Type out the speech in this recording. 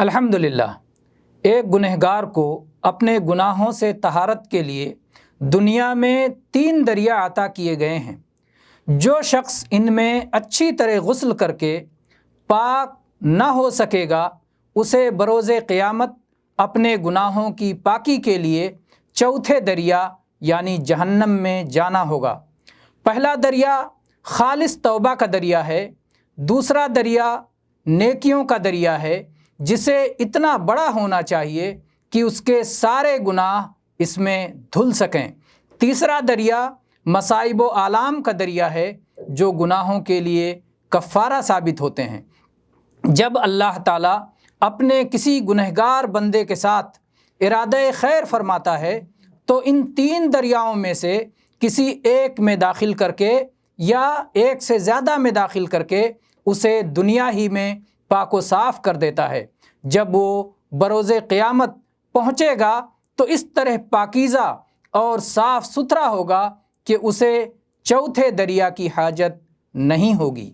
الحمدللہ، ایک گنہگار کو اپنے گناہوں سے طہارت کے لیے دنیا میں 3 دریا عطا کیے گئے ہیں۔ جو شخص ان میں اچھی طرح غسل کر کے پاک نہ ہو سکے گا، اسے بروز قیامت اپنے گناہوں کی پاکی کے لیے چوتھے دریا یعنی جہنم میں جانا ہوگا۔ پہلا دریا خالص توبہ کا دریا ہے، دوسرا دریا نیکیوں کا دریا ہے جسے اتنا بڑا ہونا چاہیے کہ اس کے سارے گناہ اس میں دھل سکیں، تیسرا دریا مصائب و آلام کا دریا ہے جو گناہوں کے لیے کفارہ ثابت ہوتے ہیں۔ جب اللہ تعالیٰ اپنے کسی گنہگار بندے کے ساتھ ارادہ خیر فرماتا ہے تو ان 3 دریاؤں میں سے کسی ایک میں داخل کر کے یا ایک سے زیادہ میں داخل کر کے اسے دنیا ہی میں پاک و صاف کر دیتا ہے۔ جب وہ بروز قیامت پہنچے گا تو اس طرح پاکیزہ اور صاف ستھرا ہوگا کہ اسے چوتھے دریا کی حاجت نہیں ہوگی۔